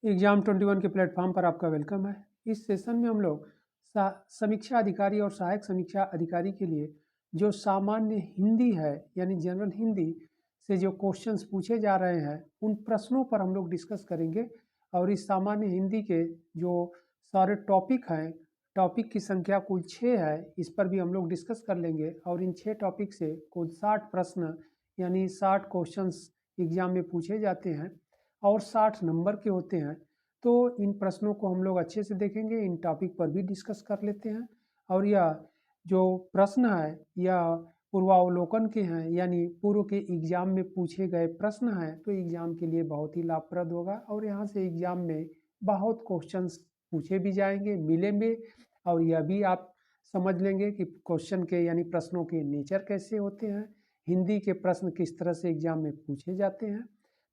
Exam 21 के platform पर आपका वेलकम है। इस सेशन में हम लोग समीक्षा अधिकारी और सहायक समीक्षा अधिकारी के लिए जो सामान्य हिंदी है यानी जनरल हिंदी से जो क्वेश्चंस पूछे जा रहे हैं उन प्रश्नों पर हम लोग डिस्कस करेंगे। और इस सामान्य हिंदी के जो सारे टॉपिक हैं, टॉपिक की संख्या कुल 6 है, इस पर भी हम लोग डिस्कस कर लेंगे। और इन 6 टॉपिक से कुल 60 प्रश्न यानी 60 क्वेश्चंस एग्जाम में पूछे जाते हैं और 60 नंबर के होते हैं। तो इन प्रश्नों को हम लोग अच्छे से देखेंगे, इन टॉपिक पर भी डिस्कस कर लेते हैं। और यह जो प्रश्न है यह पूर्वावलोकन के हैं, यानी पूर्व के एग्जाम में पूछे गए प्रश्न हैं, तो एग्जाम के लिए बहुत ही लाभप्रद होगा। और यहाँ से एग्जाम में बहुत क्वेश्चंस पूछे भी जाएंगे, मिलेंगे। और यह भी आप समझ लेंगे कि क्वेश्चन के यानी प्रश्नों के नेचर कैसे होते हैं, हिंदी के प्रश्न किस तरह से एग्जाम में पूछे जाते हैं।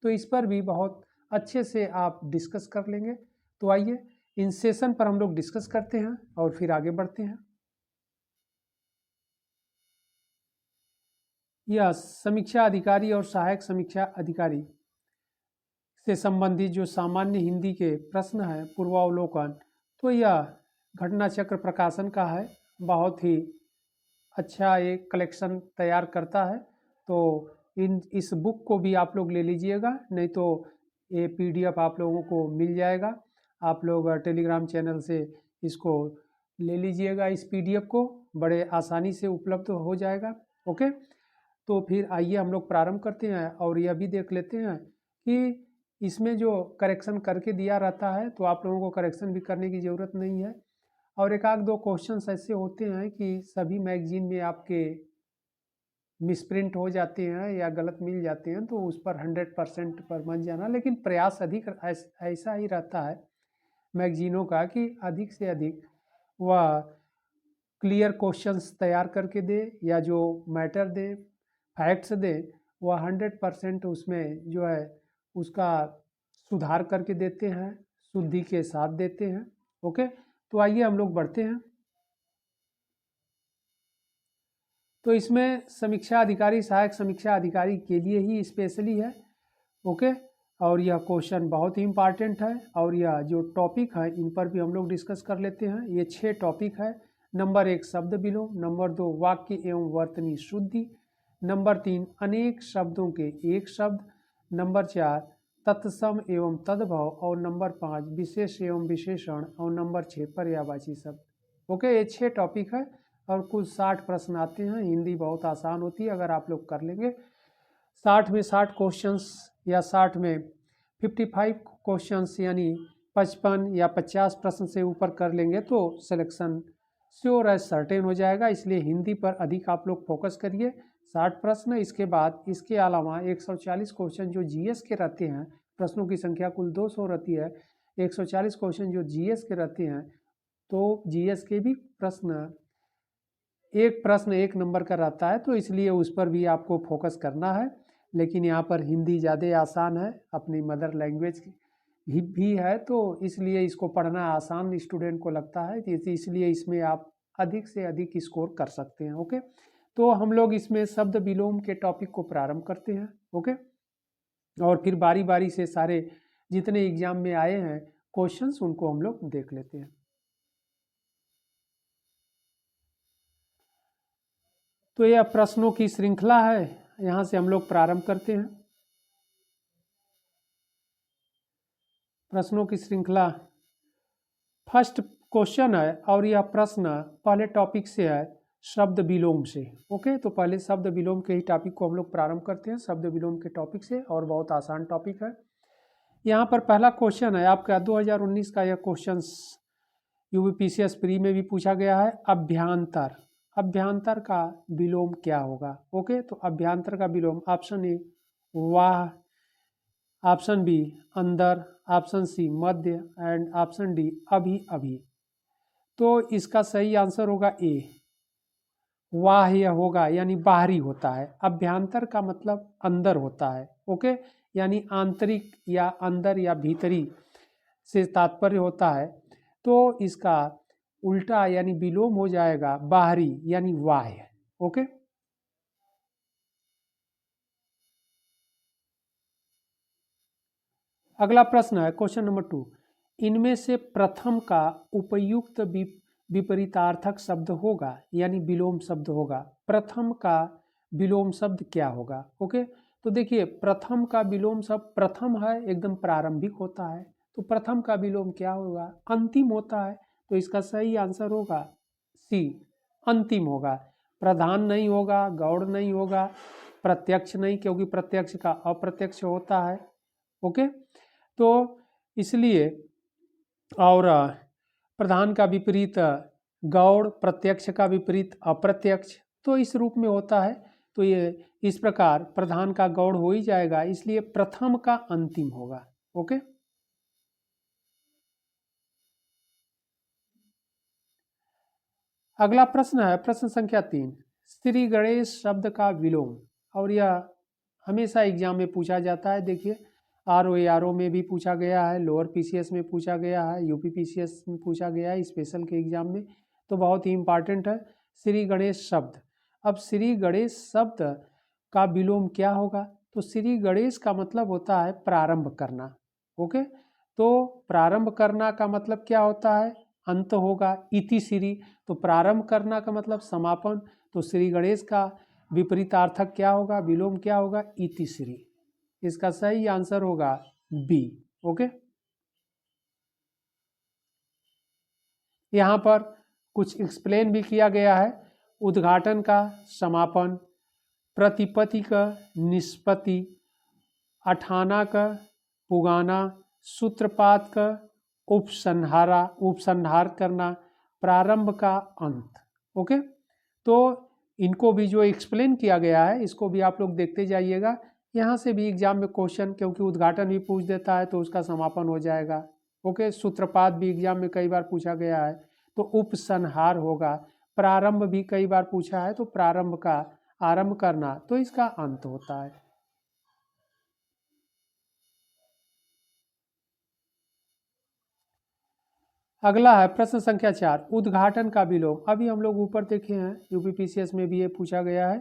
तो इस पर भी बहुत अच्छे से आप डिस्कस कर लेंगे। तो आइए इन सेशन पर हम लोग डिस्कस करते हैं और फिर आगे बढ़ते हैं। यह समीक्षा अधिकारी और सहायक समीक्षा अधिकारी से संबंधित जो सामान्य हिंदी के प्रश्न हैं, पूर्वावलोकन, तो यह घटना चक्र प्रकाशन का है। बहुत ही अच्छा एक कलेक्शन तैयार करता है। तो इस बुक को भी आप लोग ले लीजिएगा, नहीं तो ये पीडीएफ आप लोगों को मिल जाएगा। आप लोग टेलीग्राम चैनल से इसको ले लीजिएगा, इस पीडीएफ को बड़े आसानी से उपलब्ध हो जाएगा। ओके, तो फिर आइए हम लोग प्रारंभ करते हैं और यह भी देख लेते हैं कि इसमें जो करेक्शन करके दिया रहता है तो आप लोगों को करेक्शन भी करने की ज़रूरत नहीं है। और एक आध दो क्वेश्चंस ऐसे होते हैं कि सभी मैगजीन में आपके मिसप्रिंट हो जाते हैं या गलत मिल जाते हैं, तो उस पर 100% पर मत जाना। लेकिन प्रयास अधिक ऐसा ही रहता है मैगजीनों का कि अधिक से अधिक वह क्लियर क्वेश्चंस तैयार करके दे, या जो मैटर दे, फैक्ट्स दे, वह 100% उसमें जो है उसका सुधार करके देते हैं, शुद्धि के साथ देते हैं। ओके, तो आइए हम लोग बढ़ते हैं। तो इसमें समीक्षा अधिकारी सहायक समीक्षा अधिकारी के लिए ही स्पेशली है। ओके, और यह क्वेश्चन बहुत ही इम्पॉर्टेंट है। और यह जो टॉपिक है इन पर भी हम लोग डिस्कस कर लेते हैं। ये 6 टॉपिक है। नंबर 1 शब्द विलोम, नंबर 2 वाक्य एवं वर्तनी शुद्धि, नंबर 3 अनेक शब्दों के एक शब्द, नंबर 4 तत्सम एवं तद्भव, और नंबर 5 विशेष एवं विशेषण, और नंबर 6 पर्यायवाची शब्द। ओके, ये 6 टॉपिक है और कुल 60 प्रश्न आते हैं। हिंदी बहुत आसान होती है अगर आप लोग कर लेंगे। 60 में 60 क्वेश्चंस या 60 में 55 क्वेश्चंस यानी 55 या 50 प्रश्न से ऊपर कर लेंगे तो सिलेक्शन श्योर एज सर्टेन हो जाएगा। इसलिए हिंदी पर अधिक आप लोग फोकस करिए। 60 प्रश्न, इसके बाद इसके अलावा 140 क्वेश्चन जो जीएस के रहते हैं, प्रश्नों की संख्या कुल 200 रहती है। 140 क्वेश्चन जो जीएस के रहते हैं, तो जीएस के भी प्रश्न एक प्रश्न 1 नंबर का रहता है, तो इसलिए उस पर भी आपको फोकस करना है। लेकिन यहाँ पर हिंदी ज़्यादा आसान है, अपनी मदर लैंग्वेज भी है, तो इसलिए इसको पढ़ना आसान स्टूडेंट को लगता है, इसलिए इसमें आप अधिक से अधिक स्कोर कर सकते हैं। ओके, तो हम लोग इसमें शब्द विलोम के टॉपिक को प्रारंभ करते हैं। ओके, और फिर बारी बारी से सारे जितने एग्जाम में आए हैं क्वेश्चंस उनको हम लोग देख लेते हैं। तो यह प्रश्नों की श्रृंखला है, यहाँ से हम लोग प्रारंभ करते हैं। प्रश्नों की श्रृंखला फर्स्ट क्वेश्चन है और यह प्रश्न पहले टॉपिक से है, शब्द विलोम से। ओके, तो पहले शब्द विलोम के ही टॉपिक को हम लोग प्रारंभ करते हैं, शब्द विलोम के टॉपिक से, और बहुत आसान टॉपिक है। यहाँ पर पहला क्वेश्चन है आपका 2019 का। यह क्वेश्चन यूपीपीसीएस प्री में भी पूछा गया है। अभ्यांतर, अभ्यांतर का विलोम क्या होगा? ओके, तो अभ्यांतर का विलोम ऑप्शन ए वाह, ऑप्शन बी अंदर, ऑप्शन सी मध्य, एंड ऑप्शन डी अभी अभी। तो इसका सही आंसर होगा ए, बाह्य होगा, यानी बाहरी होता है। अभ्यांतर का मतलब अंदर होता है। ओके, यानी आंतरिक या अंदर या भीतरी से तात्पर्य होता है। तो इसका उल्टा यानी विलोम हो जाएगा बाहरी यानी बाह्य। ओके, अगला प्रश्न है क्वेश्चन नंबर 2, इनमें से प्रथम का उपयुक्त विपरीतार्थक शब्द होगा, यानी विलोम शब्द होगा। प्रथम का विलोम शब्द क्या होगा? ओके, तो देखिए प्रथम का विलोम शब्द, प्रथम है एकदम प्रारंभिक होता है, तो प्रथम का विलोम क्या होगा? अंतिम होता है। तो इसका सही आंसर होगा सी, अंतिम होगा। प्रधान नहीं होगा, गौड़ नहीं होगा, प्रत्यक्ष नहीं, क्योंकि प्रत्यक्ष का अप्रत्यक्ष होता है। ओके, तो इसलिए, और प्रधान का विपरीत गौड़, प्रत्यक्ष का विपरीत अप्रत्यक्ष, तो इस रूप में होता है। तो ये इस प्रकार प्रधान का गौड़ हो ही जाएगा, इसलिए प्रथम का अंतिम होगा। ओके, अगला प्रश्न है प्रश्न संख्या 3, श्री गणेश शब्द का विलोम, और यह हमेशा एग्जाम में पूछा जाता है। देखिए ROA में भी पूछा गया है, लोअर PCS में पूछा गया है, UP PCS में पूछा गया है, स्पेशल के एग्जाम में, तो बहुत ही इंपॉर्टेंट है श्री गणेश शब्द। अब श्री गणेश शब्द का विलोम क्या होगा? तो श्री गणेश का मतलब होता है प्रारंभ करना। ओके, तो प्रारंभ करना का मतलब क्या होता है? अंत होगा, इति श्री, तो प्रारंभ करना का मतलब समापन। तो श्री गणेश का विपरीतार्थक क्या होगा, विलोम क्या होगा? इति श्री। इसका सही आंसर होगा बी। ओके, यहाँ पर कुछ एक्सप्लेन भी किया गया है। उद्घाटन का समापन, प्रतिपत्ति का निष्पत्ति, अठाना का पुगाना, सूत्रपात का उपसंहार करना, प्रारंभ का अंत। ओके, तो इनको भी जो एक्सप्लेन किया गया है इसको भी आप लोग देखते जाइएगा। यहाँ से भी एग्जाम में क्वेश्चन, क्योंकि उद्घाटन भी पूछ देता है तो उसका समापन हो जाएगा। ओके, सूत्रपात भी एग्जाम में कई बार पूछा गया है तो उपसंहार होगा। प्रारंभ भी कई बार पूछा है तो प्रारंभ का आरंभ करना, तो इसका अंत होता है। अगला है प्रश्न संख्या 4, उद्घाटन का विलोम। अभी हम लोग ऊपर देखे हैं, UP PCS में भी ये पूछा गया है।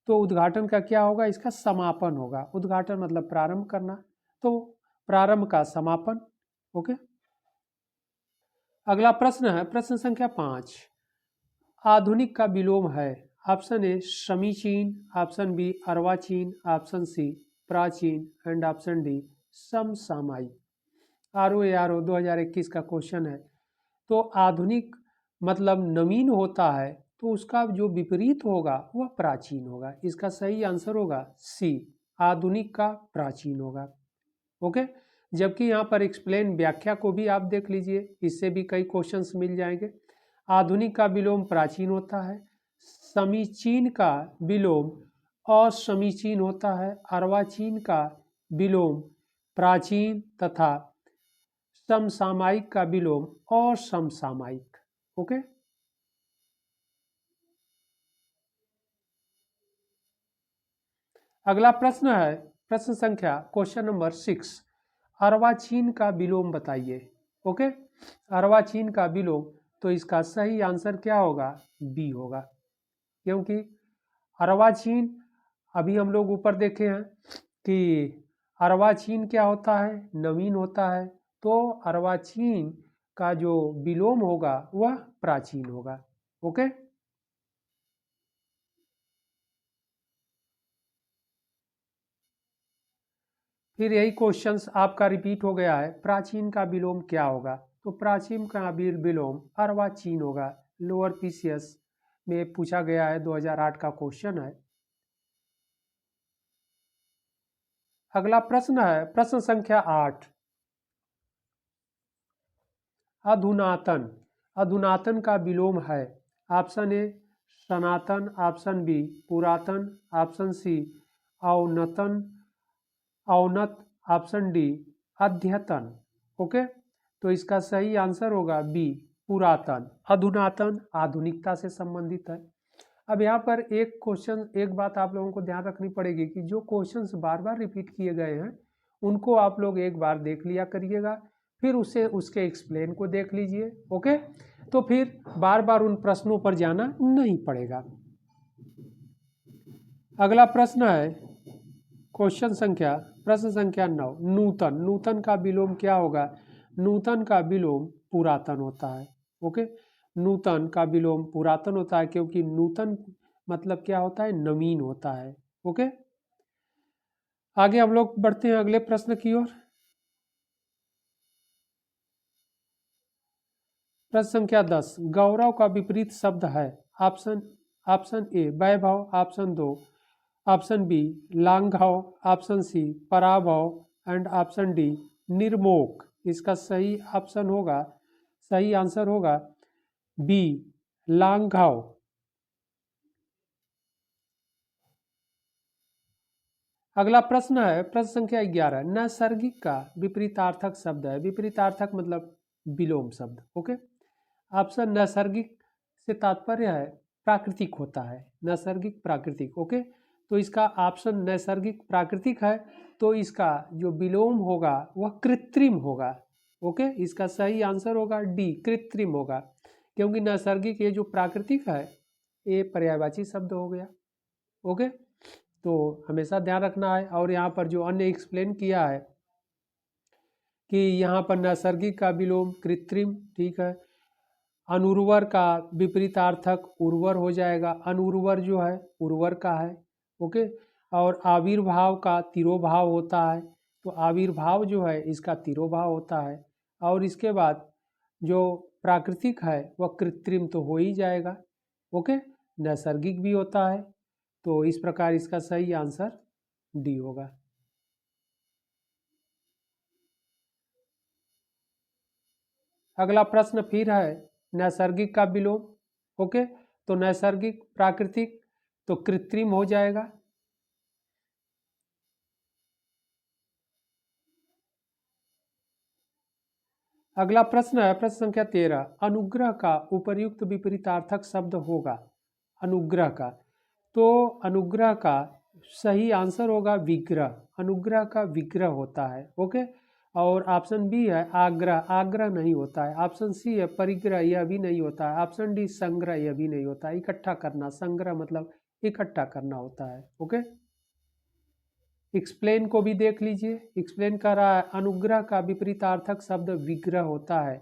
तो उद्घाटन का क्या होगा? इसका समापन होगा। उद्घाटन मतलब प्रारंभ करना, तो प्रारंभ का समापन। ओके, अगला प्रश्न है प्रश्न संख्या 5, आधुनिक का विलोम है। ऑप्शन ए समीचीन, ऑप्शन बी अर्वाचीन, ऑप्शन सी प्राचीन, एंड ऑप्शन डी समसामयिक। ROA 2021 का क्वेश्चन है। तो आधुनिक मतलब नवीन होता है, तो उसका जो विपरीत होगा वह प्राचीन होगा। इसका सही आंसर होगा सी, आधुनिक का प्राचीन होगा। ओके, जबकि यहाँ पर एक्सप्लेन व्याख्या को भी आप देख लीजिए, इससे भी कई क्वेश्चंस मिल जाएंगे। आधुनिक का विलोम प्राचीन होता है, समीचीन का विलोम असमीचीन होता है, अर्वाचीन का विलोम प्राचीन तथा समसामयिक का विलोम असमसामयिक। ओके, अगला प्रश्न है प्रश्न संख्या क्वेश्चन नंबर 6, अर्वाचीन का विलोम बताइए। ओके, अर्वाचीन का विलोम, तो इसका सही आंसर क्या होगा? बी होगा, क्योंकि अर्वाचीन अभी हम लोग ऊपर देखे हैं कि अर्वाचीन क्या होता है? नवीन होता है, तो अर्वाचीन का जो विलोम होगा वह प्राचीन होगा। ओके, फिर यही क्वेश्चंस आपका रिपीट हो गया है, प्राचीन का विलोम क्या होगा? तो प्राचीन का विलोम अर्वाचीन होगा। लोअर PCS में पूछा गया है, 2008 का क्वेश्चन है। अगला प्रश्न है प्रश्न संख्या 8, अधुनातन। अधुनातन का विलोम है। ऑप्शन ए सनातन, ऑप्शन बी पुरातन, ऑप्शन सी अवनतन अवनत, ऑप्शन डी अद्यतन। ओके, तो इसका सही आंसर होगा बी पुरातन। अधुनातन आधुनिकता से संबंधित है। अब यहाँ पर एक क्वेश्चन, एक बात आप लोगों को ध्यान रखनी पड़ेगी कि जो क्वेश्चंस बार बार रिपीट किए गए हैं उनको आप लोग एक बार देख लिया करिएगा, फिर उसे उसके एक्सप्लेन को देख लीजिए। ओके, तो फिर बार बार उन प्रश्नों पर जाना नहीं पड़ेगा। अगला प्रश्न है क्वेश्चन संख्या प्रश्न संख्या 9, नूतन। नूतन का विलोम क्या होगा? नूतन का विलोम पुरातन होता है। ओके, नूतन का विलोम पुरातन होता है, क्योंकि नूतन मतलब क्या होता है? नवीन होता है। ओके, आगे हम लोग बढ़ते हैं अगले प्रश्न की ओर। प्रश्न संख्या 10, गौरव का विपरीत शब्द है। ऑप्शन ऑप्शन ए वैभव, ऑप्शन 2, ऑप्शन बी लांघव, ऑप्शन सी पराभव एंड ऑप्शन डी निर्मोक। इसका सही ऑप्शन होगा, सही आंसर होगा बी लांघव। अगला प्रश्न है प्रश्न संख्या 11, नैसर्गिक का विपरीतार्थक शब्द है। विपरीतार्थक मतलब विलोम शब्द। ओके, ऑप्शन नैसर्गिक से तात्पर्य है प्राकृतिक होता है, नैसर्गिक प्राकृतिक। ओके, तो इसका ऑप्शन नैसर्गिक प्राकृतिक है, तो इसका जो विलोम होगा वह कृत्रिम होगा। ओके, इसका सही आंसर होगा डी कृत्रिम होगा, क्योंकि नैसर्गिक ये जो प्राकृतिक है ये पर्यायवाची शब्द हो गया। ओके, तो हमेशा ध्यान रखना है। और यहाँ पर जो अन्य एक्सप्लेन किया है कि यहाँ पर नैसर्गिक का विलोम कृत्रिम, ठीक है। अनुर्वर का विपरीतार्थक उर्वर हो जाएगा, अनुर्वर जो है उर्वर का है। ओके, और आविर्भाव का तिरोभाव होता है, तो आविर्भाव जो है इसका तिरोभाव होता है। और इसके बाद जो प्राकृतिक है वह कृत्रिम तो हो ही जाएगा। ओके, नैसर्गिक भी होता है, तो इस प्रकार इसका सही आंसर डी होगा। अगला प्रश्न फिर है नैसर्गिक का विलोम। ओके, तो नैसर्गिक प्राकृतिक तो कृत्रिम हो जाएगा। अगला प्रश्न है प्रश्न संख्या 13, अनुग्रह का उपर्युक्त विपरीतार्थक शब्द होगा। अनुग्रह का, तो अनुग्रह का सही आंसर होगा विग्रह। अनुग्रह का विग्रह होता है। ओके, और ऑप्शन बी है आग्रह, आग्रह नहीं होता है। ऑप्शन सी है परिग्रह, यह भी नहीं होता है। ऑप्शन डी संग्रह, यह भी नहीं होता है। इकट्ठा करना, संग्रह मतलब इकट्ठा करना होता है। ओके, एक्सप्लेन को भी देख लीजिए। एक्सप्लेन कर रहा है अनुग्रह का विपरीतार्थक शब्द विग्रह होता है।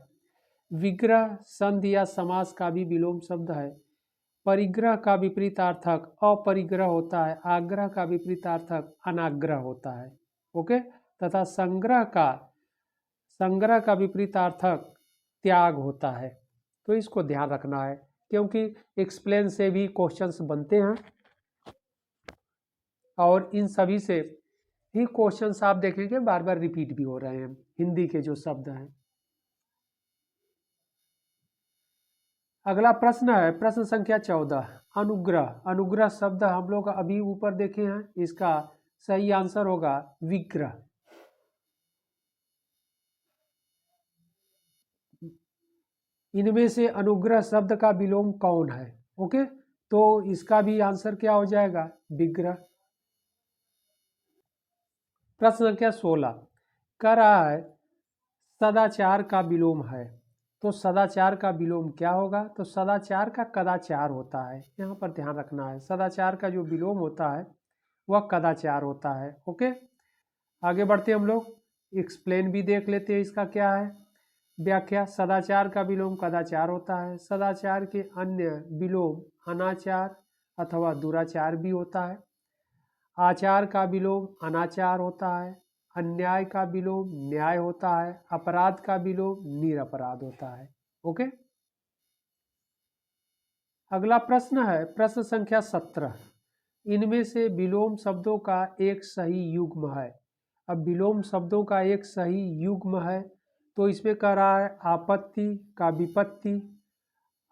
विग्रह संधि या समास का भी विलोम शब्द है। परिग्रह का विपरीतार्थक अपरिग्रह होता है। आग्रह का विपरीतार्थक अनाग्रह होता है। ओके, तथा संग्रह का विपरीतार्थक त्याग होता है। तो इसको ध्यान रखना है, क्योंकि एक्सप्लेन से भी क्वेश्चंस बनते हैं, और इन सभी से ही क्वेश्चंस आप देखेंगे बार बार रिपीट भी हो रहे हैं, हिंदी के जो शब्द हैं। अगला प्रश्न है प्रश्न संख्या 14, अनुग्रह। अनुग्रह शब्द हम लोग अभी ऊपर देखे हैं, इसका सही आंसर होगा विग्रह। इनमें से अनुग्रह शब्द का विलोम कौन है? ओके, तो इसका भी आंसर क्या हो जाएगा? विग्रह। प्रश्न संख्या 16 कह रहा है सदाचार का विलोम है। तो सदाचार का विलोम क्या होगा? तो सदाचार का कदाचार होता है। यहाँ पर ध्यान रखना है, सदाचार का जो विलोम होता है वह कदाचार होता है। ओके, आगे बढ़ते हम लोग, एक्सप्लेन भी देख लेते हैं इसका क्या है व्याख्या। सदाचार का विलोम कदाचार होता है। सदाचार के अन्य विलोम अनाचार अथवा दुराचार भी होता है। आचार का विलोम अनाचार होता है। अन्याय का विलोम न्याय होता है। अपराध का विलोम निरपराध होता है। ओके, अगला प्रश्न है प्रश्न संख्या 17, इनमें से विलोम शब्दों का एक सही युग्म है। अब विलोम शब्दों का एक सही युग्म है, तो इसमें कह रहा है आपत्ति का विपत्ति।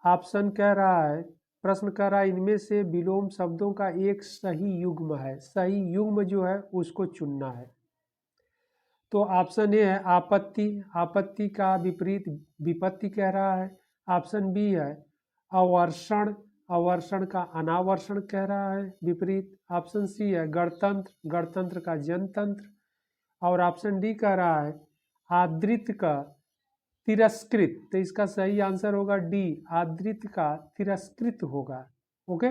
ऑप्शन कह रहा है, प्रश्न कह रहा है इनमें से विलोम शब्दों का एक सही युग्म है। सही युग्म जो है उसको चुनना है। तो ऑप्शन ए है आपत्ति, आपत्ति का विपरीत विपत्ति कह रहा है। ऑप्शन बी है अवर्षण, अवर्षण का अनावर्षण कह रहा है विपरीत। ऑप्शन सी है गणतंत्र, गणतंत्र का जनतंत्र। और ऑप्शन डी कह रहा है आदृत का तिरस्कृत। तो इसका सही आंसर होगा डी आदृत का तिरस्कृत होगा। ओके,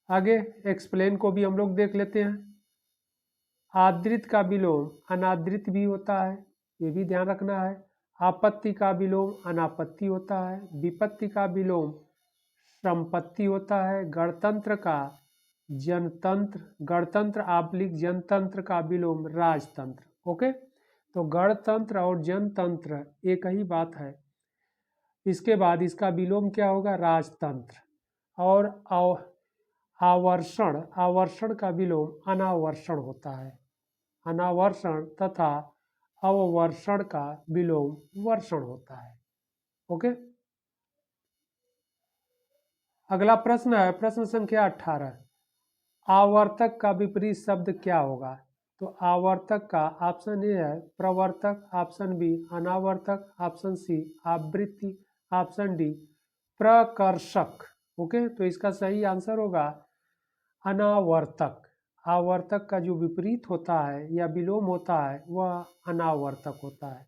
आगे एक्सप्लेन को भी हम लोग देख लेते हैं। आदृत का विलोम अनादृत भी होता है, ये भी ध्यान रखना है। आपत्ति का विलोम अनापत्ति होता है। विपत्ति का विलोम संपत्ति होता है। गणतंत्र का जनतंत्र, गणतंत्र आप्लिक जनतंत्र का विलोम राजतंत्र। ओके, तो गणतंत्र और जनतंत्र एक ही बात है। इसके बाद इसका विलोम क्या होगा? राजतंत्र। और आवर्षण, आवर्षण का विलोम अनावर्षण होता है। अनावर्षण तथा अववर्षण का विलोम वर्षण होता है। ओके, अगला प्रश्न है प्रश्न संख्या 18। आवर्तक का विपरीत शब्द क्या होगा? तो आवर्तक का ऑप्शन ए है प्रवर्तक, ऑप्शन बी अनावर्तक, ऑप्शन सी आवृत्ति, ऑप्शन डी प्रकर्षक। ओके, तो इसका सही आंसर होगा अनावर्तक। आवर्तक का जो विपरीत होता है या विलोम होता है वह अनावर्तक होता है।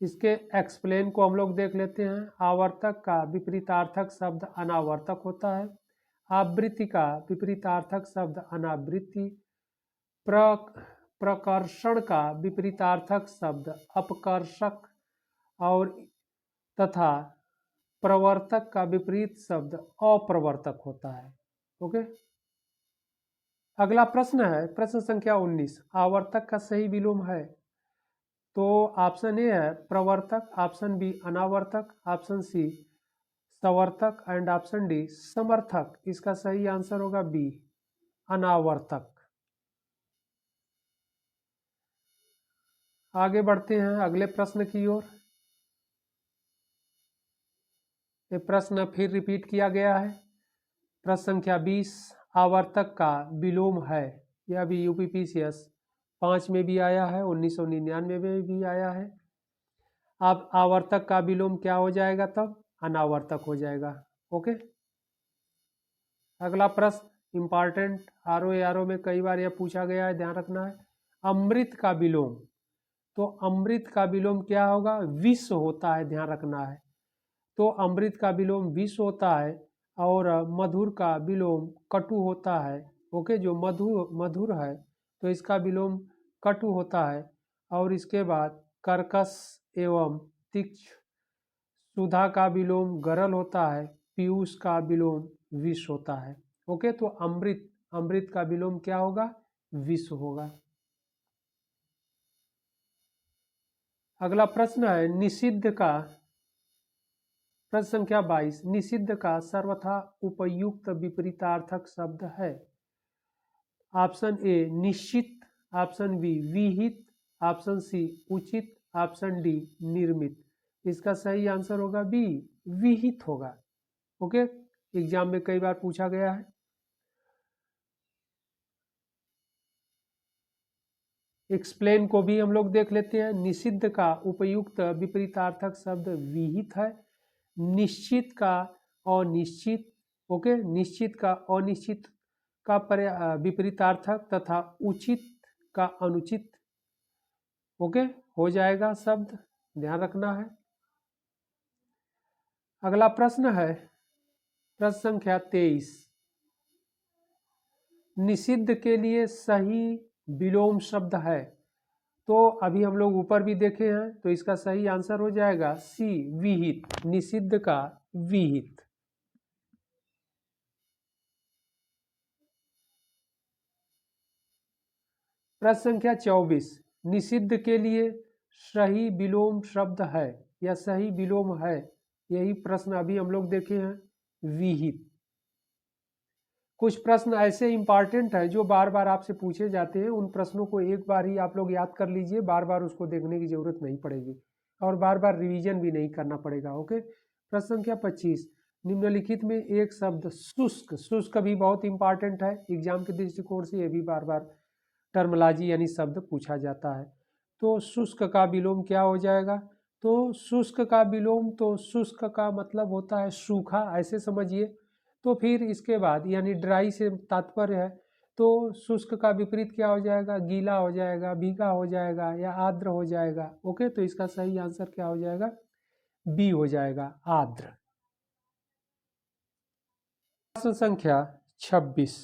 इसके एक्सप्लेन को हम लोग देख लेते हैं। आवर्तक का विपरीतार्थक शब्द अनावर्तक होता है। आवृत्ति का विपरीतार्थक शब्द अनावृत्ति। प्रकर्षण का विपरीतार्थक शब्द अपकर्षक और तथा प्रवर्तक का विपरीत शब्द अप्रवर्तक होता है। ओके, अगला प्रश्न है प्रश्न संख्या 19। आवर्तक का सही विलोम है? तो ऑप्शन ए है प्रवर्तक, ऑप्शन बी अनावर्तक, ऑप्शन सी सवर्तक एंड ऑप्शन डी समर्थक। इसका सही आंसर होगा बी अनावर्तक। आगे बढ़ते हैं अगले प्रश्न की ओर। ये प्रश्न फिर रिपीट किया गया है। प्रश्न संख्या 20। आवर्तक का विलोम है। यह भी यूपीपीसीएस 5 में भी आया है, 1999 में भी आया है। अब आवर्तक का विलोम क्या हो जाएगा? तब अनावर्तक हो जाएगा। ओके, अगला प्रश्न इंपॉर्टेंट, आरओ में कई बार यह पूछा गया है, ध्यान रखना है। अमृत का विलोम, तो अमृत का विलोम क्या होगा? विष होता है, ध्यान रखना है। तो अमृत का विलोम विष होता है और मधुर का विलोम कटु होता है। ओके, जो मधुर है तो इसका विलोम कटु होता है। और इसके बाद कर्कश एवं तीक्ष्ण। सुधा का विलोम गरल होता है। पीयूष का विलोम विष होता है। ओके, तो अमृत, अमृत का विलोम क्या होगा? विष होगा। अगला प्रश्न है निषिद्ध का, प्रश्न संख्या 22। निषिद्ध का सर्वथा उपयुक्त विपरीतार्थक शब्द है। ऑप्शन ए निश्चित, ऑप्शन बी विहित, ऑप्शन सी उचित, ऑप्शन डी निर्मित। इसका सही आंसर होगा बी विहित होगा। ओके, एग्जाम में कई बार पूछा गया है। एक्सप्लेन को भी हम लोग देख लेते हैं। निषिद्ध का उपयुक्त विपरीतार्थक शब्द विहित है। निश्चित का अनिश्चित। ओके, निश्चित का अनिश्चित का विपरीतार्थक तथा उचित का अनुचित। ओके, हो जाएगा शब्द, ध्यान रखना है। अगला प्रश्न है प्रश्न संख्या 23। निषिद्ध के लिए सही विलोम शब्द है। तो अभी हम लोग ऊपर भी देखे हैं, तो इसका सही आंसर हो जाएगा सी विहित। निषिद्ध का विहित। प्रश्न संख्या 24। निषिद्ध के लिए सही विलोम शब्द है या सही विलोम है, यही प्रश्न अभी हम लोग देखे हैं, विहित। कुछ प्रश्न ऐसे इंपॉर्टेंट है जो बार बार आपसे पूछे जाते हैं। उन प्रश्नों को एक बार ही आप लोग याद कर लीजिए, बार बार उसको देखने की जरूरत नहीं पड़ेगी और बार बार रिवीजन भी नहीं करना पड़ेगा। ओके, प्रश्न संख्या 25। निम्नलिखित में एक शब्द शुष्क, शुष्क भी बहुत इंपॉर्टेंट है, एग्जाम के दृष्टिकोण से ये भी बार बार टर्मोलॉजी यानी शब्द पूछा जाता है। तो शुष्क का विलोम क्या हो जाएगा? तो शुष्क का विलोम, तो शुष्क का मतलब होता है सूखा, ऐसे समझिए। तो फिर इसके बाद यानी ड्राई से तात्पर्य है, तो शुष्क का विपरीत क्या हो जाएगा? गीला हो जाएगा, भीगा हो जाएगा या आर्द्र हो जाएगा। ओके, तो इसका सही आंसर क्या हो जाएगा? बी हो जाएगा, आर्द्र। प्रश्न संख्या 26।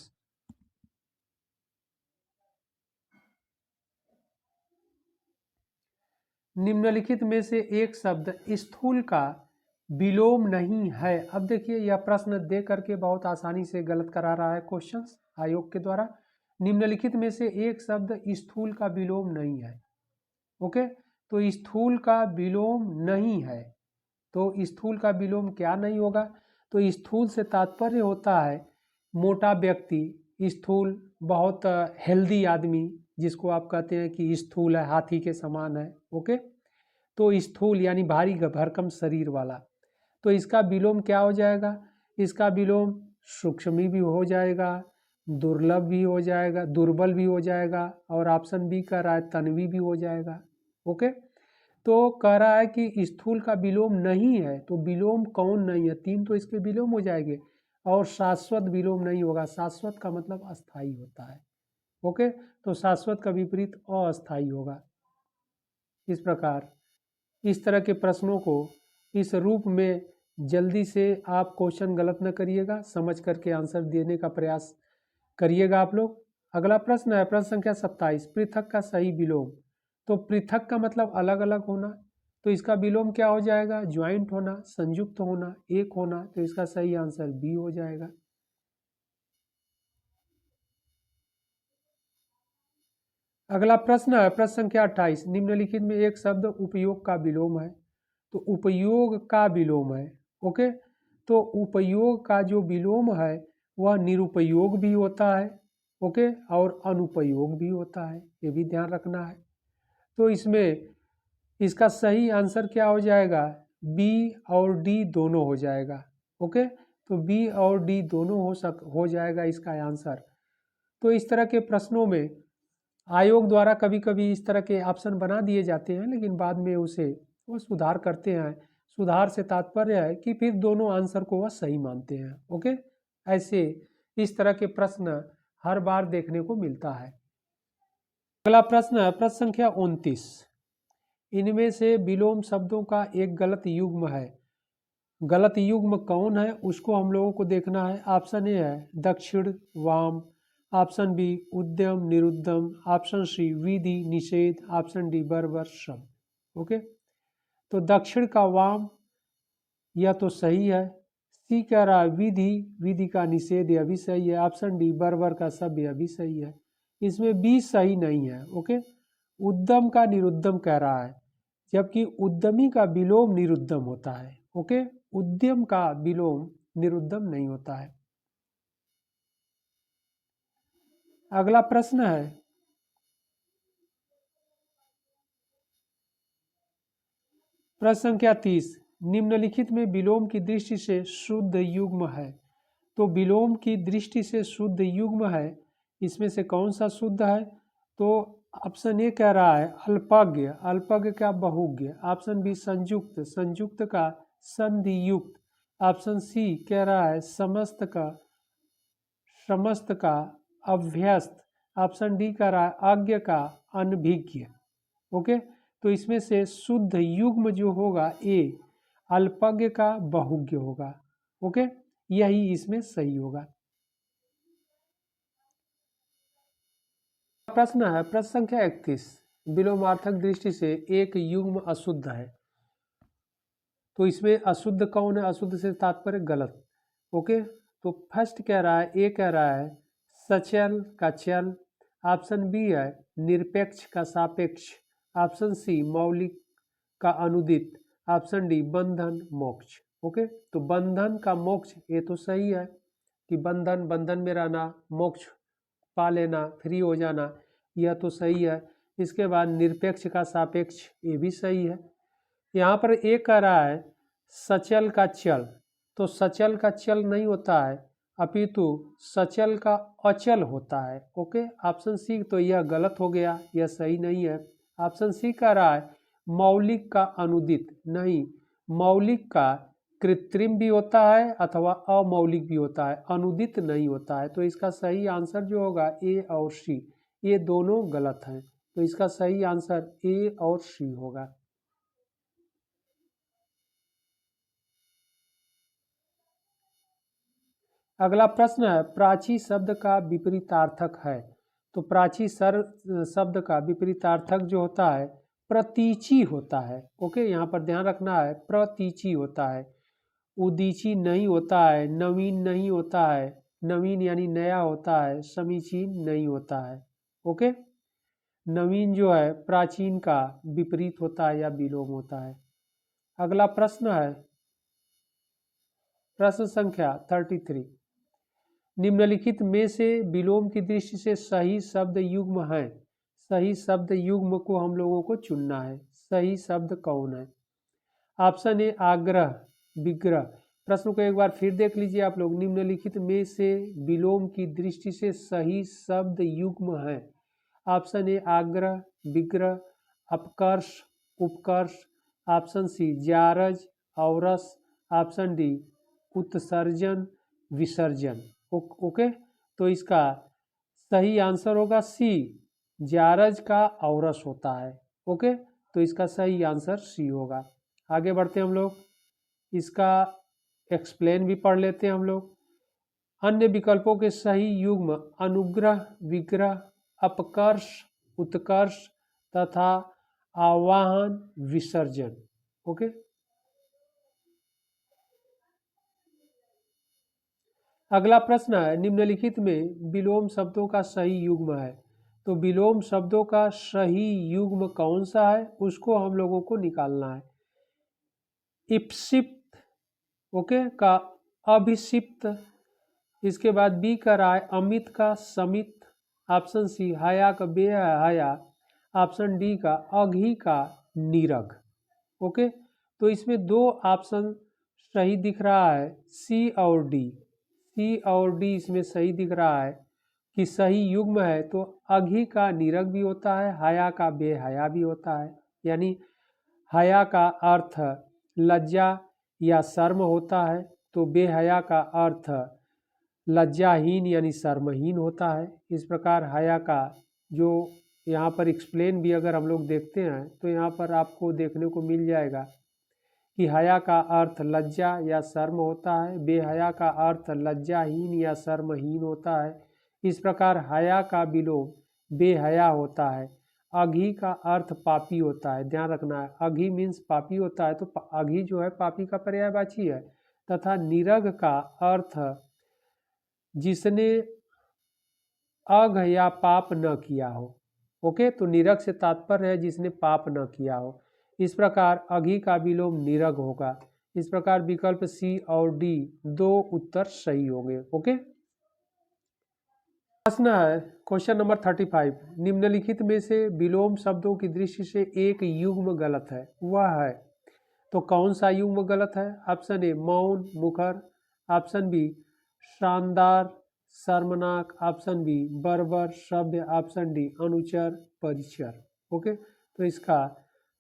निम्नलिखित में से एक शब्द स्थूल का विलोम नहीं है। अब देखिए यह प्रश्न दे करके बहुत आसानी से गलत करा रहा है क्वेश्चंस आयोग के द्वारा। निम्नलिखित में से एक शब्द स्थूल का विलोम नहीं है। ओके, तो स्थूल का विलोम नहीं है, तो स्थूल का विलोम क्या नहीं होगा? तो स्थूल से तात्पर्य होता है मोटा व्यक्ति, स्थूल बहुत हेल्दी आदमी, जिसको आप कहते हैं कि स्थूल है, हाथी के समान है। ओके, तो स्थूल यानी भारी भरकम शरीर वाला। तो इसका विलोम क्या हो जाएगा? इसका विलोम सूक्ष्मी भी हो जाएगा, दुर्लभ भी हो जाएगा, दुर्बल भी हो जाएगा, और ऑप्शन बी कह रहा है तन्वी भी हो जाएगा। ओके, तो कह रहा है कि स्थूल का विलोम नहीं है, तो विलोम कौन नहीं है? तीन तो इसके विलोम हो जाएंगे, और शाश्वत विलोम नहीं होगा। शाश्वत का मतलब अस्थाई होता है। ओके, तो शाश्वत का विपरीत अस्थाई होगा। इस प्रकार इस तरह के प्रश्नों को इस रूप में जल्दी से आप क्वेश्चन गलत न करिएगा, समझ करके आंसर देने का प्रयास करिएगा आप लोग। अगला प्रश्न है प्रश्न संख्या 27, पृथक का सही विलोम। तो पृथक का मतलब अलग अलग होना, तो इसका विलोम क्या हो जाएगा? ज्वाइंट होना, संयुक्त होना, एक होना। तो इसका सही आंसर बी हो जाएगा। अगला प्रश्न है प्रश्न संख्या 28, निम्नलिखित में एक शब्द उपयोग का विलोम है। तो उपयोग का विलोम है। ओके, तो उपयोग का जो विलोम है वह निरुपयोग भी होता है। ओके, और अनुपयोग भी होता है, ये भी ध्यान रखना है। तो इसमें इसका सही आंसर क्या हो जाएगा? बी और डी दोनों हो जाएगा। ओके, तो बी और डी दोनों हो जाएगा इसका आंसर। तो इस तरह के प्रश्नों में आयोग द्वारा कभी कभी इस तरह के ऑप्शन बना दिए जाते हैं, लेकिन बाद में उसे वो सुधार करते हैं। सुधार से तात्पर्य है कि फिर दोनों आंसर को वह सही मानते हैं। ओके, ऐसे इस तरह के प्रश्न हर बार देखने को मिलता है। अगला प्रश्न है प्रश्न संख्या 29, इनमें से विलोम शब्दों का एक गलत युग्म है। गलत युग्म कौन है उसको हम लोगों को देखना है। ऑप्शन ए है दक्षिण वाम, ऑप्शन बी उद्यम निरुद्यम, ऑप्शन सी विधि निषेध, ऑप्शन डी बर्बर शब्द। ओके, तो दक्षिण का वाम यह तो सही है। सी कह रहा है विधि, विधि का निषेध, यह भी सही है। ऑप्शन डी बर्बर का शब्द, यह भी सही है। इसमें बी सही नहीं है। ओके, उद्यम का निरुद्यम कह रहा है, जबकि उद्यमी का विलोम निरुद्यम होता है। ओके, उद्यम का विलोम निरुद्यम नहीं होता है। अगला प्रश्न है प्रश्न संख्या 30, निम्नलिखित में विलोम की दृष्टि से शुद्ध युग्म है। तो विलोम की दृष्टि से शुद्ध युग्म है, इसमें से कौन सा शुद्ध है? तो ऑप्शन ए कह रहा है अल्पज्ञ, अल्पज्ञ का बहुज्ञ। ऑप्शन बी संयुक्त, संयुक्त का संधि युक्त। ऑप्शन सी कह रहा है समस्त का, समस्त का अभ्यस्त। ऑप्शन डी कह रहा है अज्ञ का अनभिज्ञ। ओके, तो इसमें से शुद्ध युग्म जो होगा ए अल्पज्ञ का बहुज्ञ होगा। ओके, यही इसमें सही होगा। प्रश्न है प्रश्न संख्या 31, विलोमार्थक दृष्टि से एक युग्म अशुद्ध है। तो इसमें अशुद्ध कौन है? अशुद्ध से तात्पर्य गलत। ओके, तो फर्स्ट कह रहा है, ए कह रहा है सचल का चल। ऑप्शन बी है निरपेक्ष का सापेक्ष। ऑप्शन सी मौलिक का अनुदित। ऑप्शन डी बंधन मोक्ष। ओके, तो बंधन का मोक्ष ये तो सही है कि बंधन, बंधन में रहना, मोक्ष पा लेना, फ्री हो जाना, यह तो सही है। इसके बाद निरपेक्ष का सापेक्ष, ये भी सही है। यहाँ पर एक कह रहा है सचल का चल, तो सचल का चल नहीं होता है, अपितु सचल का अचल होता है। ओके, ऑप्शन सी तो यह गलत हो गया, यह सही नहीं है। ऑप्शन सी कह रहा है मौलिक का अनुदित, नहीं, मौलिक का कृत्रिम भी होता है अथवा अमौलिक भी होता है, अनुदित नहीं होता है। तो इसका सही आंसर जो होगा ए और सी, ये दोनों गलत हैं। तो इसका सही आंसर ए और सी होगा। अगला प्रश्न है प्राची शब्द का विपरीतार्थक है। तो प्राची शब्द का विपरीतार्थक जो होता है प्रतीची होता है। ओके, यहाँ पर ध्यान रखना है, प्रतीची होता है। उदीची नहीं होता है, नवीन नहीं होता है, नवीन यानी नया होता है, समीचीन नहीं होता है। ओके, नवीन जो है प्राचीन का विपरीत होता है या विलोम होता है। अगला प्रश्न है प्रश्न संख्या 33। निम्नलिखित में से विलोम की दृष्टि से सही शब्द युग्म है। सही शब्द युग्म को हम लोगों को चुनना है। सही शब्द कौन है? ऑप्शन ए आग्रह, विग्रह। प्रश्न को एक बार फिर देख लीजिए आप लोग। निम्नलिखित में से विलोम की दृष्टि से सही शब्द युग्म है। ऑप्शन ए आग्रह, विग्रह, अपकर्ष, उपकर्ष। ऑप्शन सी जारज, औरस। ऑप्शन डी उत्सर्जन, विसर्जन। ओके, तो इसका सही आंसर होगा सी, जारज का औरस होता है। ओके, तो इसका सही आंसर सी होगा। आगे बढ़ते हैं हम लोग, इसका एक्सप्लेन भी पढ़ लेते हैं हम लोग। अन्य विकल्पों के सही युग्म अनुग्रह, विग्रह, अपकर्ष, उत्कर्ष तथा आवाहन, विसर्जन। ओके, अगला प्रश्न है निम्नलिखित में विलोम शब्दों का सही युग्म है। तो विलोम शब्दों का सही युग्म कौन सा है उसको हम लोगों को निकालना है। इप्सिप्त, ओके, का अभिषिप्त। इसके बाद बी का राय अमित का समित। ऑप्शन सी हया का बेहया। ऑप्शन डी का अघी का नीरग। ओके, तो इसमें दो ऑप्शन सही दिख रहा है, सी और डी। सी और डी इसमें सही दिख रहा है कि सही युग्म है। तो अघी का नीरग भी होता है, हया का बेहया भी होता है। यानी हया का अर्थ लज्जा या शर्म होता है, तो बेहया का अर्थ लज्जाहीन यानी शर्महीन होता है। इस प्रकार हया का जो यहाँ पर एक्सप्लेन भी अगर हम लोग देखते हैं तो यहाँ पर आपको देखने को मिल जाएगा कि हया का अर्थ लज्जा या शर्म होता है, बेहया का अर्थ लज्जाहीन या शर्महीन होता है। इस प्रकार हया का विलोम बेहया होता है। अघी का अर्थ पापी होता है, ध्यान रखना है, अघी मीन्स पापी होता है, तो अघी जो है पापी का पर्यायवाची है। तथा निरग का अर्थ जिसने अघ या पाप न किया हो। ओके, तो निरग से तात्पर्य है जिसने पाप न किया हो। इस प्रकार अघी का विलोम निरग होगा। इस प्रकार विकल्प सी और डी दो उत्तर सही होंगे। ओके, प्रश्न है क्वेश्चन नंबर 35। निम्नलिखित में से विलोम शब्दों की दृष्टि से एक युग्म गलत है, वह है। तो कौन सा युग्म गलत है? ऑप्शन ए मौन, मुखर। ऑप्शन बी शानदार, शर्मनाक। ऑप्शन बी बर्बर, सभ्य। ऑप्शन डी अनुचर, परिचर। ओके, तो इसका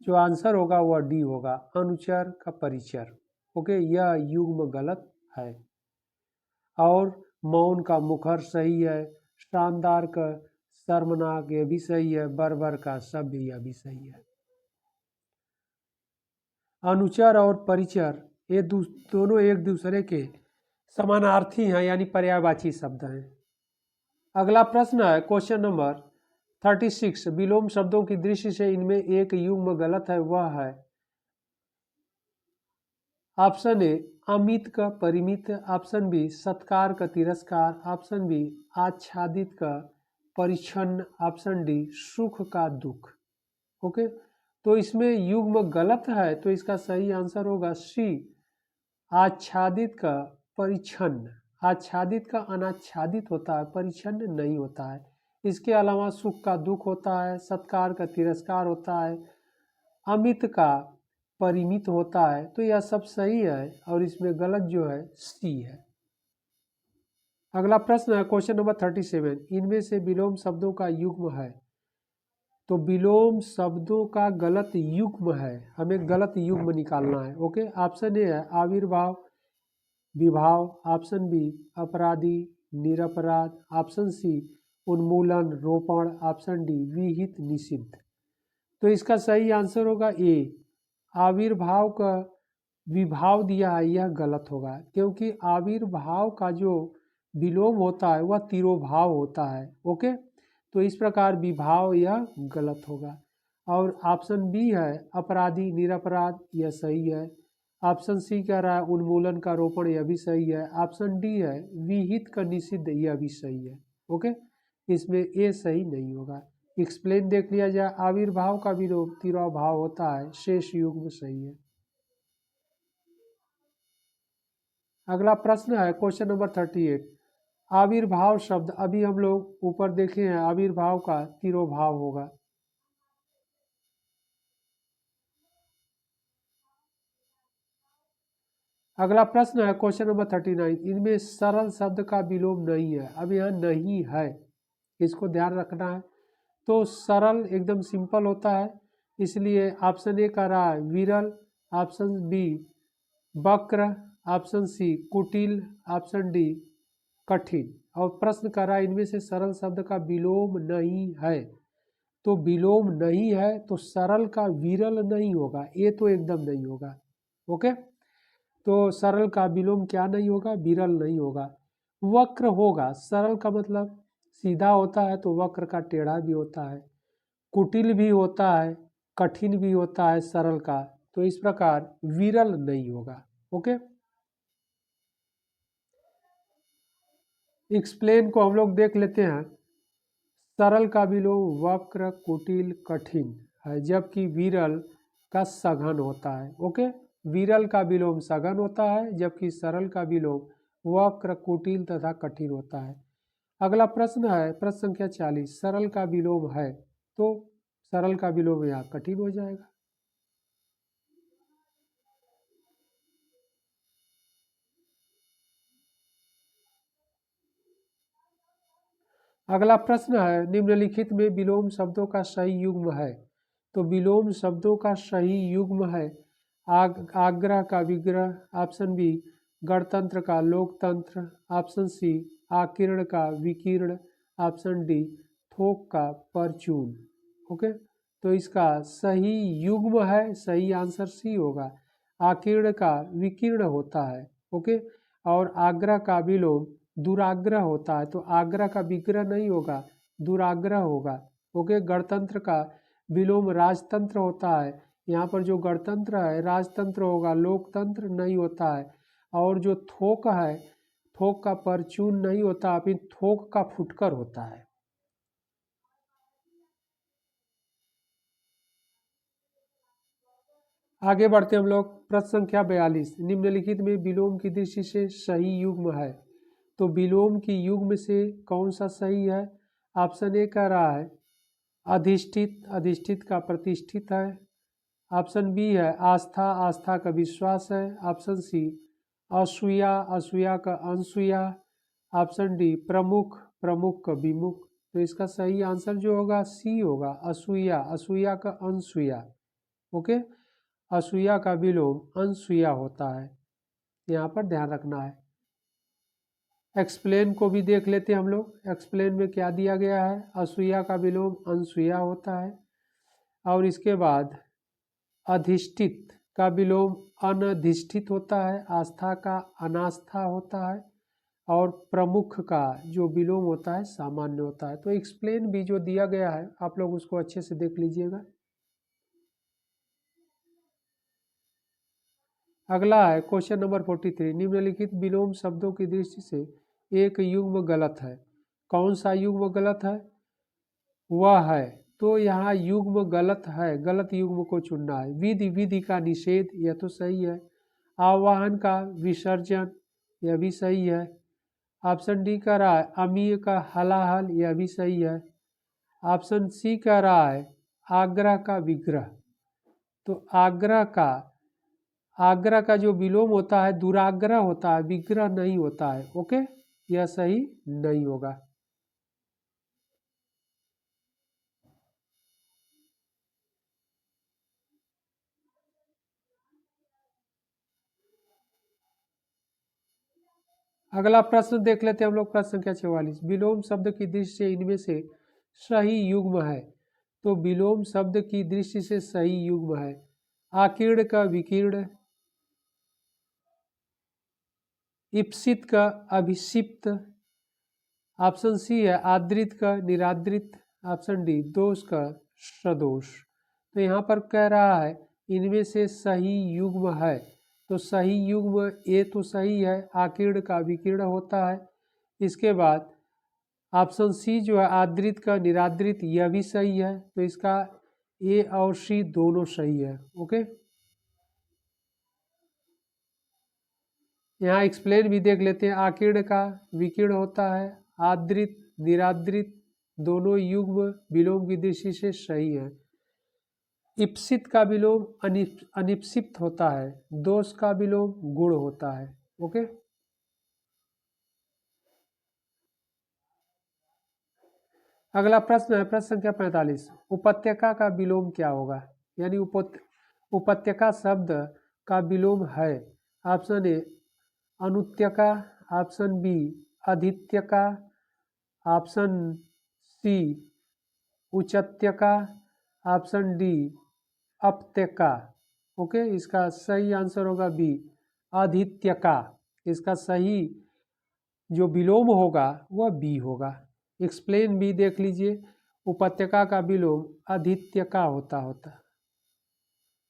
जो आंसर होगा वह डी होगा, अनुचर का परिचर। ओके, यह युग्म गलत है। और मौन का मुखर सही है, शानदार का शर्मनाक ये भी सही है, बर्बर का सभ्य यह भी सही है। अनुचर और परिचर ये दोनों एक दूसरे के समानार्थी हैं, यानी पर्यायवाची शब्द हैं। अगला प्रश्न है क्वेश्चन नंबर 36। विलोम शब्दों की दृष्टि से इनमें एक युग्म गलत है, वह है। ऑप्शन ए अमित का परिमित। ऑप्शन बी सत्कार का तिरस्कार। ऑप्शन बी आच्छादित का परिच्छन्न। ऑप्शन डी सुख का दुख। ओके, तो इसमें युग्म गलत है, तो इसका सही आंसर होगा सी, आच्छादित का परिच्छन्न। आच्छादित का अनाच्छादित होता है, परिच्छन्न नहीं होता है। इसके अलावा सुख का दुख होता है, सत्कार का तिरस्कार होता है, अमित का परिमित होता है। तो यह सब सही है और इसमें गलत जो है सी है। अगला प्रश्न है क्वेश्चन नंबर 37। इनमें से विलोम शब्दों का युग्म है। तो विलोम शब्दों का गलत युग्म है, हमें गलत युग्म निकालना है। ओके, ऑप्शन ए है आविर्भाव, विभाव। ऑप्शन बी अपराधी, निरपराध। ऑप्शन सी उन्मूलन, रोपण। ऑप्शन डी विहित, निषिद्ध। तो इसका सही आंसर होगा ए, आविर्भाव का विभाव दिया है, यह गलत होगा, क्योंकि आविर्भाव का जो विलोम होता है वह तिरोभाव होता है। ओके, तो इस प्रकार विभाव यह गलत होगा। और ऑप्शन बी है अपराधी निरपराध, यह सही है। ऑप्शन सी कह रहा है उन्मूलन का रोपण, यह भी सही है। ऑप्शन डी है विहित का निषिद्ध, यह भी सही है। ओके, इसमें ए सही नहीं होगा। एक्सप्लेन देख लिया जाए, आविर्भाव का विलोम तिरोभाव होता है, शेष युग्म सही है। अगला प्रश्न है क्वेश्चन नंबर 38। आविर्भाव शब्द, अभी हम लोग ऊपर देखे हैं, आविर्भाव का तिरोभाव होगा। अगला प्रश्न है क्वेश्चन नंबर 39। इनमें सरल शब्द का विलोम नहीं है। अब यहाँ नहीं है, इसको ध्यान रखना है। तो सरल एकदम सिंपल होता है, इसलिए ऑप्शन ए कह रहा है विरल, ऑप्शन बी वक्र, ऑप्शन सी कुटिल, ऑप्शन डी कठिन। और प्रश्न कर रहा है इनमें से सरल शब्द का विलोम नहीं है। तो विलोम नहीं है तो सरल का विरल नहीं होगा, ये तो एकदम नहीं होगा। ओके, तो सरल का विलोम क्या नहीं होगा, विरल नहीं होगा। वक्र होगा, सरल का मतलब सीधा होता है तो वक्र का टेढ़ा भी होता है, कुटिल भी होता है, कठिन भी होता है सरल का, तो इस प्रकार विरल नहीं होगा। ओके, एक्सप्लेन को हम लोग देख लेते हैं। सरल का विलोम वक्र कुटिल कठिन है, जबकि विरल का सघन होता है। ओके, विरल का विलोम सघन होता है, जबकि सरल का विलोम वक्र कुटिल तथा कठिन होता है। अगला प्रश्न है प्रश्न संख्या 40। सरल का विलोम है, तो सरल का विलोम यहाँ कठिन हो जाएगा। अगला प्रश्न है निम्नलिखित में विलोम शब्दों का सही युग्म है। तो विलोम शब्दों का सही युग्म है आग्रह का विग्रह, ऑप्शन बी गणतंत्र का लोकतंत्र, ऑप्शन सी आकीर्ण का विकीर्ण, ऑप्शन डी थोक का परचून। ओके, तो इसका सही युग्म है, सही आंसर सी होगा। आकीर्ण का विकीर्ण होता है। ओके, और आग्रह का विलोम दुराग्रह होता है, तो आग्रह का विग्रह नहीं होगा, दुराग्रह होगा। ओके, गणतंत्र का विलोम राजतंत्र होता है, यहाँ पर जो गणतंत्र है राजतंत्र होगा, लोकतंत्र नहीं होता है। और जो थोक है, थोक का परचून नहीं होता, अभी थोक का फुटकर होता है। आगे बढ़ते हम लोग, प्रश्न संख्या 42। निम्नलिखित में विलोम की दृष्टि से सही युग्म है। तो विलोम की युग्म से कौन सा सही है? ऑप्शन ए कह रहा है अधिष्ठित, अधिष्ठित का प्रतिष्ठित है। ऑप्शन बी है आस्था, आस्था का विश्वास है। ऑप्शन सी असूया, असूया का अनसूया। ऑप्शन डी प्रमुख, प्रमुख का विमुख। तो इसका सही आंसर जो होगा सी होगा, असूया, असूया का अनसूया। ओके, असूया का विलोम अनसूया होता है, यहाँ पर ध्यान रखना है। एक्सप्लेन को भी देख लेते हैं हम लोग। एक्सप्लेन में क्या दिया गया है, असूया का विलोम अनसूया होता है। और इसके बाद अधिष्ठित का विलोम अनधिष्ठित होता है, आस्था का अनास्था होता है, और प्रमुख का जो विलोम होता है सामान्य होता है। तो एक्सप्लेन भी जो दिया गया है आप लोग उसको अच्छे से देख लीजिएगा। अगला है क्वेश्चन नंबर 43। निम्नलिखित विलोम शब्दों की दृष्टि से एक युग्म गलत है। कौन सा युग्म गलत है? वह है, तो यहाँ युग्म गलत है, गलत युग्म को चुनना है। विधि, विधि का निषेध, यह तो सही है। आवाहन का विसर्जन, यह भी सही है। ऑप्शन डी कह रहा है अमीय का हलाहल, यह भी सही है। ऑप्शन सी कह रहा है आग्रह का विग्रह। तो आग्रह का जो विलोम होता है दुराग्रह होता है, विग्रह नहीं होता है। ओके, यह सही नहीं होगा। अगला प्रश्न देख लेते हैं हम लोग, प्रश्न संख्या 44। विलोम शब्द की दृष्टि से इनमें से सही युग्म है। तो विलोम शब्द की दृष्टि से सही युग्म है आकीर्ण का विकीर्ण, इप्सित का अभिषिप्त, ऑप्शन सी है आदृत का निरादृत, ऑप्शन डी दोष का सदोष। तो यहाँ पर कह रहा है इनमें से सही युग्म है, तो सही युग्म ए तो सही है, आकीर्ण का विकीर्ण होता है। इसके बाद ऑप्शन सी जो है आद्रित का निराद्रित, यह भी सही है, तो इसका ए और सी दोनों सही है। ओके, यहाँ एक्सप्लेन भी देख लेते हैं। आकीर्ण का विकीर्ण होता है, आद्रित निराद्रित दोनों युग्म विलोम की दृष्टि से सही है। इप्सित का विलोम अनिप्सित होता है, दोष का विलोम गुण होता है। ओके, अगला प्रश्न है प्रश्न संख्या 45। उपत्यका का विलोम क्या होगा, यानी उपत्यका शब्द का विलोम है। ऑप्शन ए अनुत्यका, ऑप्शन बी अधित्यका, ऑप्शन सी उचत्यका, ऑप्शन डी अपत्यका। ओके, इसका सही आंसर होगा बी अधित्यका। इसका सही जो विलोम होगा वह बी होगा। एक्सप्लेन भी देख लीजिए, उपत्यका का विलोम अधित्यका होता।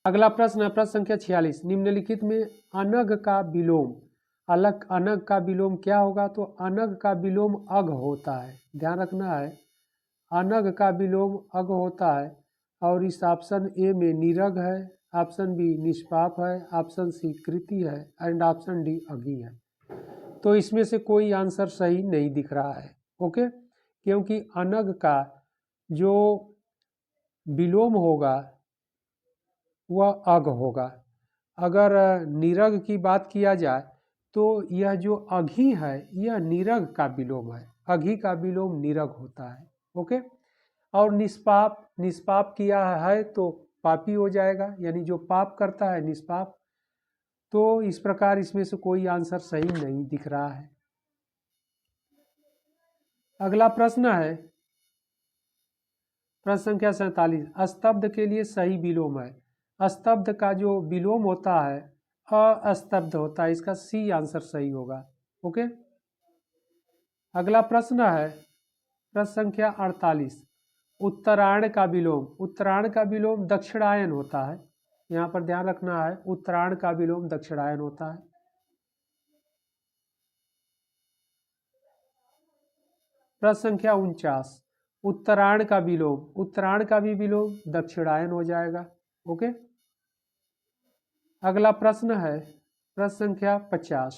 अगला प्रश्न है प्रश्न संख्या 46। निम्नलिखित में अनग का विलोम, अनग का विलोम क्या होगा, तो अनग का विलोम अग होता है। ध्यान रखना है, अनग का विलोम अग होता है। और इस ऑप्शन ए में निरग है, ऑप्शन बी निष्पाप है, ऑप्शन सी कृति है एंड ऑप्शन डी अगी है। तो इसमें से कोई आंसर सही नहीं दिख रहा है। ओके, क्योंकि अनग का जो विलोम होगा वह अग होगा। अगर निरग की बात किया जाए तो यह जो अघी है यह निरग का विलोम है, अघी का विलोम निरग होता है। ओके, और निष्पाप किया है तो पापी हो जाएगा, यानी जो पाप करता है निष्पाप। तो इस प्रकार इसमें से कोई आंसर सही नहीं दिख रहा है। अगला प्रश्न है प्रश्न संख्या 47। स्तब्ध के लिए सही विलोम है। स्तब्ध का जो विलोम होता है अस्तब्ध होता है, इसका सी आंसर सही होगा। ओके, अगला प्रश्न है प्रश्न संख्या 48। उत्तरायण का विलोम, उत्तरायण का विलोम दक्षिणायन होता है। यहाँ पर ध्यान रखना है, उत्तरायण का विलोम दक्षिणायन होता है। प्रश्न संख्या 49। उत्तरायण का विलोम, उत्तरायण का भी विलोम दक्षिणायन हो जाएगा। ओके, अगला प्रश्न है प्रश्न संख्या 50।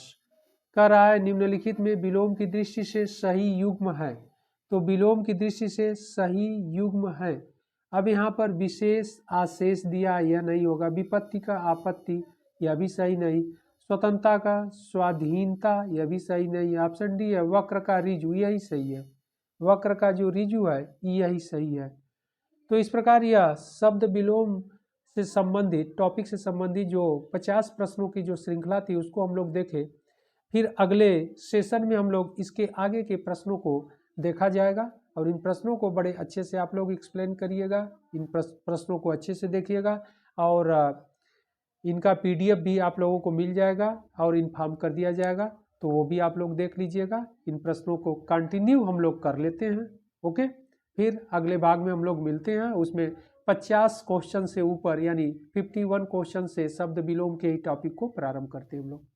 कह रहा है निम्नलिखित में विलोम की दृष्टि से सही युग्म है, तो विलोम की दृष्टि से सही युग्म है। अब यहाँ पर विशेष आशेष दिया, यह नहीं होगा। विपत्ति का आपत्ति, यह भी सही नहीं। स्वतंत्रता का स्वाधीनता, यह भी सही नहीं। ऑप्शन डी है वक्र का ऋजु, यही सही है। वक्र का जो ऋजु है यही सही है। तो इस प्रकार यह शब्द विलोम से संबंधित टॉपिक से संबंधित जो 50 प्रश्नों की जो श्रृंखला थी उसको हम लोग देखे। फिर अगले सेशन में हम लोग इसके आगे के प्रश्नों को देखा जाएगा और इन प्रश्नों को बड़े अच्छे से आप लोग एक्सप्लेन करिएगा, इन प्रश्नों को अच्छे से देखिएगा और इनका PDF भी आप लोगों को मिल जाएगा और इन्फॉर्म कर दिया जाएगा, तो वो भी आप लोग देख लीजिएगा। इन प्रश्नों को कंटिन्यू हम लोग कर लेते हैं। ओके, फिर अगले भाग में हम लोग मिलते हैं, उसमें 50 क्वेश्चन से ऊपर यानी 51 क्वेश्चन से शब्द विलोम के ही टॉपिक को प्रारंभ करते हैं हम लोग।